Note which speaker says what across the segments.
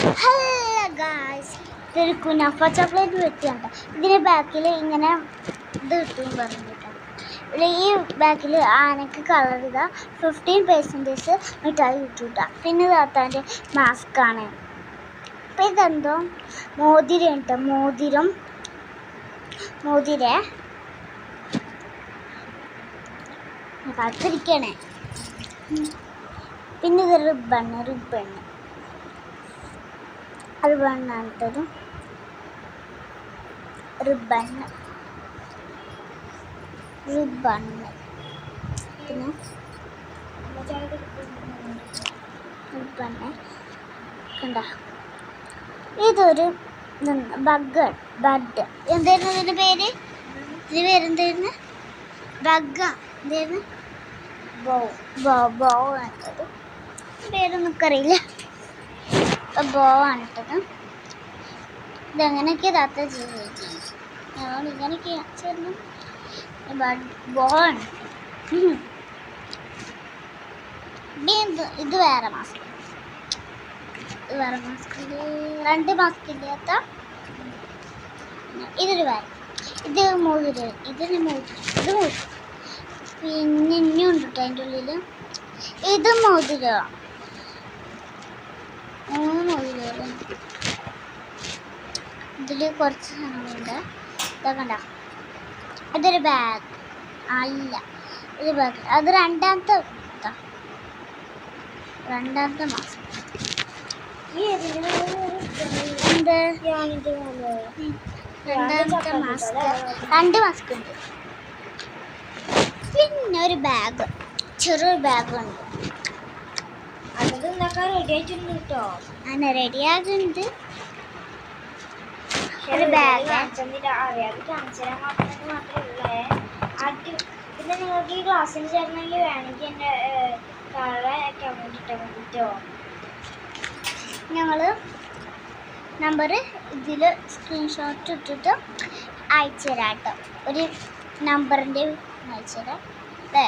Speaker 1: Hello guys, ഇതൊരു kunafa chocolate വെട്ടിയാണ്. ഇതിൻ്റെ ബാക്കിൽ ഇങ്ങനെ ഇത് കിട്ടും പറഞ്ഞിട്ടാണ്. ഇവിടെ ഈ ബാക്കിൽ ആനക്ക് കളർ ഇതാ 15% മിഠായി കിട്ടൂട്ട. പിന്നെ താത്താൻ്റെ മാസ്കാണ്. അപ്പം ഇതെന്തോ മോതിരം കേട്ടോ, മോതിര കാത്തിരിക്കണേ. പിന്നെ ഇത് റിബണ് റിബണ്ണാണിട്ടത്. റിബണ് പിന്നെ റിബണ് കണ്ട. ഇതൊരു ബഡ് എന്തായിരുന്നു ഇതിൻ്റെ പേര്? ഇതിന് പേരെന്തായിരുന്നു? ബഗ്ഗ എന്തായിരുന്നു? ബോ ആണിട്ടത്. പേരൊന്നും അറിയില്ല. ബോ ആണിട്ടത്. ഇതെങ്ങനെയൊക്കെ താത്ത ഞങ്ങൾ ഇങ്ങനെയൊക്കെ ചേർന്നു ബോ ആണ്. ഇത് വേറെ മാസ്ക്, രണ്ട് മാസ്ക് ഇല്ലാത്ത ഇതൊരു വേറെ. ഇത് മോതിരം, ഇതിന് മോതിരം. പിന്നെ ഇനിയും ഉണ്ട് കേട്ടോ അതിൻ്റെ ഉള്ളിൽ. ഇത് മോതിരം, 3 മോതിരം. ഇതിൽ കുറച്ച് സാധനങ്ങളുണ്ട്. ഇതൊക്കെ ഉണ്ടോ? ഇതൊരു ബാഗ് അല്ല, ഒരു ബാഗ്. അത് രണ്ടാമത്തെ മാസ്ക്. രണ്ടാമത്തെ മാസ്ക്, 2 മാസ്ക് ഉണ്ട്. പിന്നെ ഒരു ബാഗ്, ചെറിയൊരു ബാഗുണ്ട്. അങ്ങനെ റെഡിയാകുന്നുണ്ട്. ഒരു ബാഗ്
Speaker 2: പിന്നെ നിങ്ങൾക്ക് ഈ ക്ലാസ്സിൽ ചേരണമെങ്കിൽ വേണമെങ്കിൽ എൻ്റെ താഴെ കമൻറ്റ് ഇട്ടാൽ മതിട്ടോ.
Speaker 1: ഞങ്ങൾ നമ്പർ ഇതിൽ സ്ക്രീൻഷോട്ട് ഇട്ടിട്ട് അയച്ചു തരാം കേട്ടോ. ഒരു നമ്പറിൻ്റെ അയച്ചു തരാം അല്ലേ.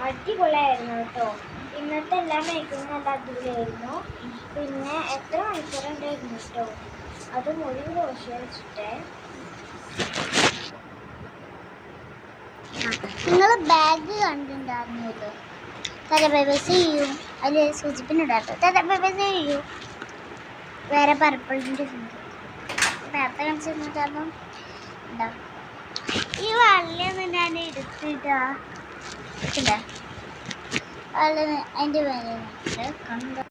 Speaker 2: അടിപൊളിയായിരുന്നു കേട്ടോ. ഇന്നത്തെ എല്ലാ മേക്കിങ്ങും നല്ല അടിപൊളിയായിരുന്നു. പിന്നെ എത്ര മണിക്കൂറുണ്ടായിരുന്നു കേട്ടോ, അത് ഒരു ദോശ വെച്ചിട്ടേ.
Speaker 1: നിങ്ങൾ ബാഗ് കണ്ടിട്ടുണ്ടായിരുന്നല്ലോ. ചെയ്യും അതിൽ സൂചിപ്പിനുണ്ടായിരുന്നു. ചെയ്യൂ വേറെ പർപ്പിളിൻ്റെ നേരത്തെ കാണിച്ചിരുന്നിട്ടായിരുന്നു. എന്താ ഈ വള്ളിയൊന്നും ഞാൻ എടുത്തിട്ടാ അതിൻ്റെ പേര് കണ്ടു.